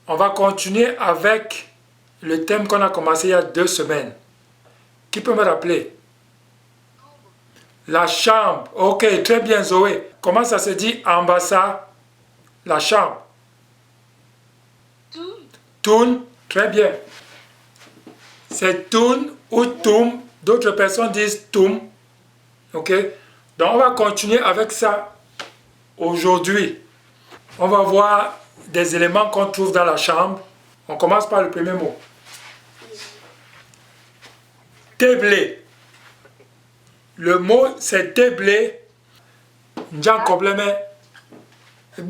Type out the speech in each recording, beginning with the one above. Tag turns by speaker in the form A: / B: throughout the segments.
A: On va continuer avec le thème qu'on a commencé il y a 2 semaines. Qui peut me rappeler? La chambre. Ok, très bien Zoé. Comment ça se dit en bas ça? La chambre. Toun. Très bien. C'est toun ou toum. D'autres personnes disent toum. Ok. Donc on va continuer avec ça aujourd'hui. On va voir des éléments qu'on trouve dans la chambre. On commence par le premier mot. Teblé. Le mot c'est teblé. N'jang complément.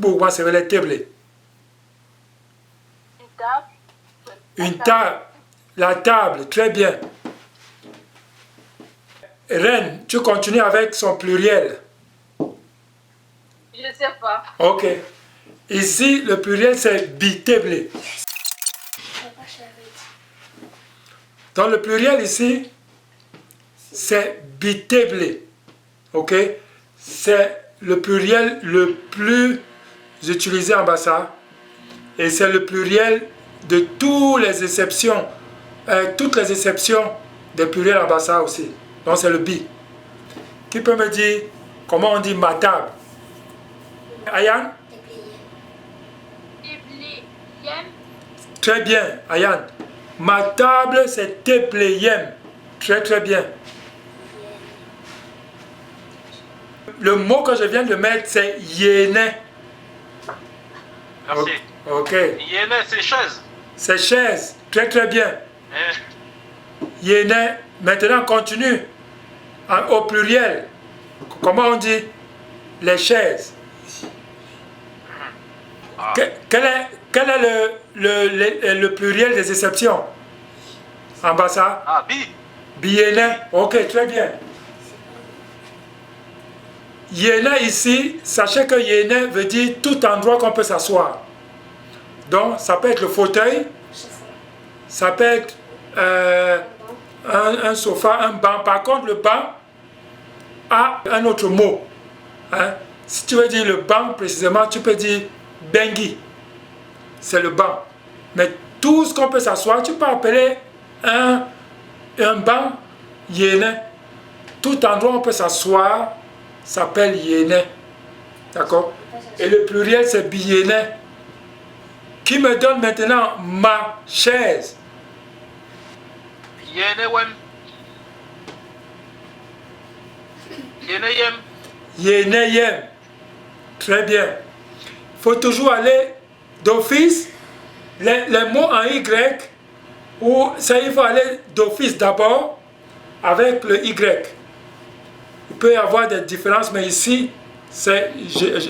A: Pourquoi c'est le teblé? Une table. La table, très bien. Reine, tu continues avec son pluriel.
B: Je ne sais pas.
A: Ok. Ici, le pluriel c'est biteblé. Dans le pluriel ici, c'est biteblé. Ok. C'est le pluriel le plus utilisé en Bassa. Et c'est le pluriel de toutes les exceptions des pluriels en Bassa aussi. Donc c'est le bi. Qui peut me dire comment on dit ma table? Ayan? Très bien, Ayan. Ma table c'est tepleyem. Très très bien. Le mot que je viens de mettre c'est yéné.
C: Merci.
A: Ok.
C: Yéné, c'est chaise.
A: C'est chaise. Très très bien. Yéné. Maintenant continue. Au pluriel. Comment on dit les chaises? Quel est le pluriel des exceptions? En bas ça?
C: Ah, bi.
A: Biéné. Ok, très bien. Yéné ici, sachez que yéné veut dire tout endroit qu'on peut s'asseoir. Donc, ça peut être le fauteuil, ça peut être un sofa, un banc. Par contre, le banc a un autre mot. Hein? Si tu veux dire le banc précisément, tu peux dire bengi. C'est le banc. Mais tout ce qu'on peut s'asseoir, tu peux appeler un banc yéné. Tout endroit où on peut s'asseoir s'appelle yéné. D'accord? Et le pluriel, c'est biyéné. Qui me donne maintenant ma chaise?
C: Yéné wem. Yéné yem.
A: Yéné yem. Très bien. Il faut toujours aller d'office. Les mots en Y, ou ça, il faut aller d'office d'abord avec le Y. Il peut y avoir des différences, mais ici,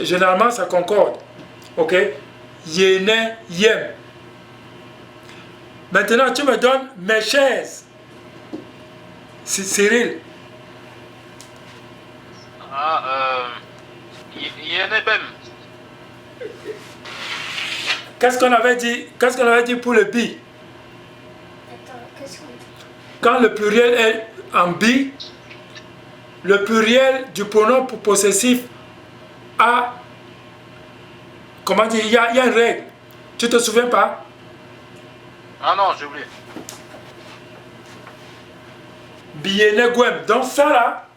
A: généralement, ça concorde. Ok? Yéné yem. Maintenant, tu me donnes mes chaises. Cyril.
C: Yéné bem.
A: Qu'est-ce qu'on avait dit pour le bi? Quand le pluriel est en bi, le pluriel du pronom possessif a, comment dire, il y a une règle. Tu te souviens pas?
C: Ah non, j'ai oublié.
A: Biyéné gwem. Donc ça là,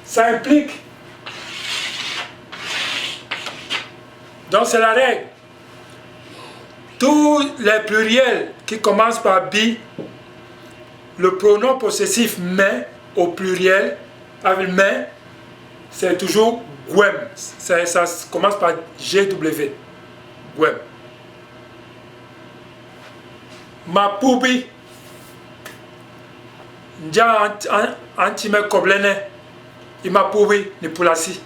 A: ça implique. Donc c'est la règle. Tous les pluriels qui commencent par bi, le pronom possessif mais au pluriel, avec mais, c'est toujours gwem. Ça commence par GW. Gwem. Ma poubi. Nja antime koblene. Ima poubi ni pulasi.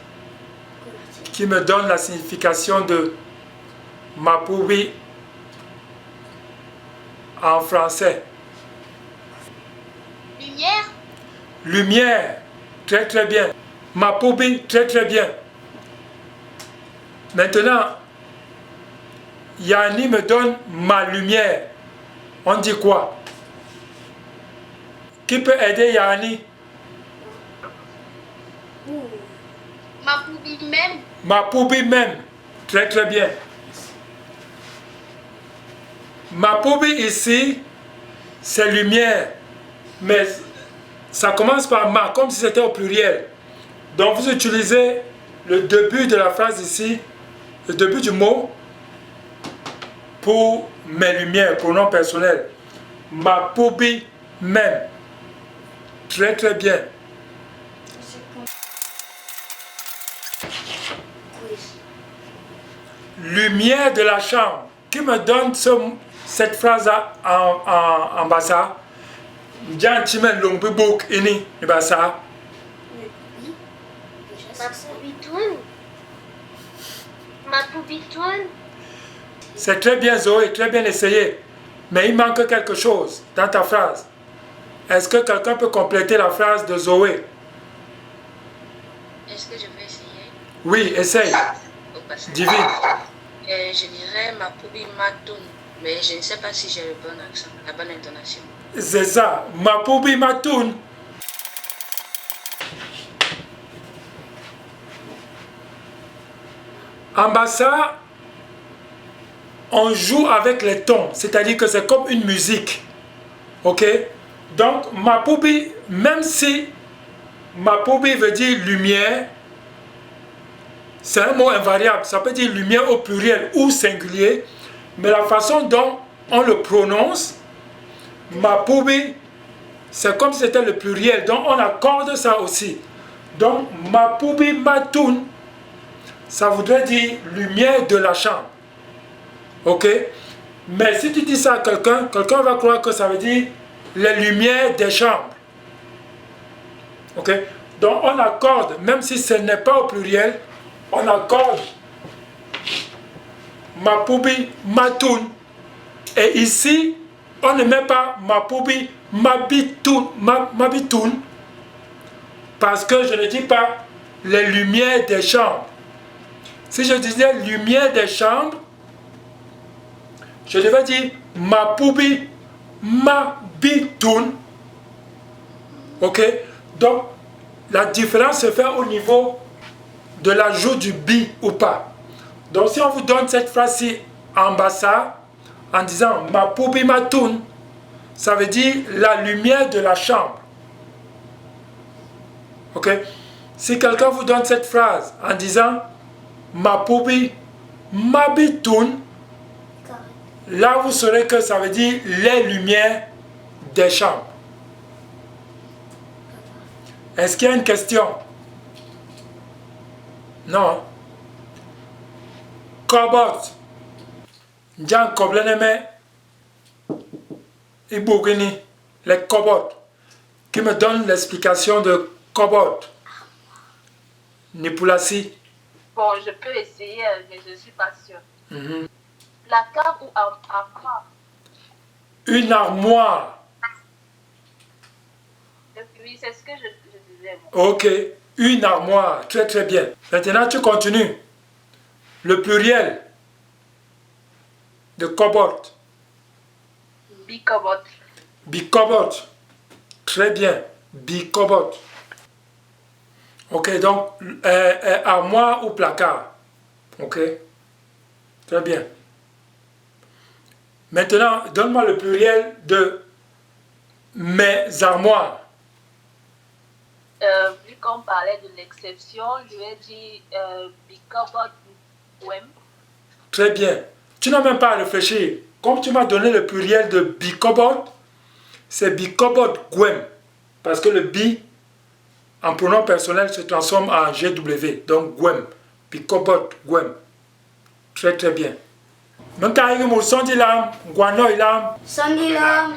A: Qui me donne la signification de ma poubi en français.
B: Lumière.
A: Lumière. Très très bien. Ma poubi, très très bien. Maintenant, Yani me donne ma lumière. On dit quoi? Qui peut aider Yani?
B: Ma poubelle même.
A: Ma poubelle même. Très très bien. Ma poubelle ici, c'est lumière. Mais ça commence par ma, comme si c'était au pluriel. Donc vous utilisez le début de la phrase ici, le début du mot, pour mes lumières, pronom personnel. Ma poubelle même. Très très bien. Lumière de la chambre. Qui me donne cette phrase en bassa? Jan Chimel Lombibok ini bassa.
B: Ma poubelle. Ma poubelle.
A: C'est très bien Zoé, très bien essayé. Mais il manque quelque chose dans ta phrase. Est-ce que quelqu'un peut compléter la phrase de Zoé?
D: Est-ce que je peux essayer?
A: Oui, essaye.
D: Au passage.
A: Divine.
D: Je dirais ma poubelle matoun, mais je ne sais pas si j'ai le bon accent, la bonne intonation.
A: C'est ça. Ma poubelle matoun. En bassa, on joue avec les tons, c'est-à-dire que c'est comme une musique. Ok? Donc, ma poubelle, même si ma poubelle veut dire lumière, c'est un mot invariable. Ça peut dire lumière au pluriel ou singulier, mais la façon dont on le prononce, ma poubelle, c'est comme si c'était le pluriel. Donc, on accorde ça aussi. Donc, ma poubelle matoun, ça voudrait dire lumière de la chambre. Ok? Mais si tu dis ça à quelqu'un, quelqu'un va croire que ça veut dire les lumières des chambres. Ok? Donc on accorde, même si ce n'est pas au pluriel, on accorde ma poubelle matoun. Et ici, on ne met pas ma poubelle mabitoun, parce que je ne dis pas les lumières des chambres. Si je disais lumière des chambres, je devais dire ma poubelle mabitoun. Ok? Donc, la différence se fait au niveau de l'ajout du bi ou pas. Donc, si on vous donne cette phrase-ci en bassa, en disant ma poubelle matoun, ça veut dire la lumière de la chambre. Ok? Si quelqu'un vous donne cette phrase en disant ma poubelle mabitoun, là vous saurez que ça veut dire les lumières des chambres. Est-ce qu'il y a une question? Non. Cobalt. Jan Kobleneme. Ibogini. Les cobots. Qui me donne l'explication de cobalt? Nipulasi.
B: Bon, je peux essayer, mais je ne suis pas sûre. Placard ou armoire?
A: Une armoire.
B: Oui, c'est ce que je disais. Moi.
A: Ok. Une armoire. Très très bien. Maintenant, tu continues. Le pluriel de cobalt.
B: Bicobot.
A: Bicobot. Très bien. Bicobot. Ok, donc armoire ou placard. Ok. Très bien. Maintenant, donne-moi le pluriel de mes armoires.
B: Vu qu'on parlait de l'exception, je vais dire Bicobot Gwem.
A: Très bien. Tu n'as même pas à réfléchir. Comme tu m'as donné le pluriel de Bicobot, c'est Bicobot Gwem. Parce que le bi, en pronom personnel, se transforme en GW. Donc Gwem. Bicobot Gwem. Très très bien. Maintenant, il y a un son de l'âme, guano il l'âme.
E: Sandilam.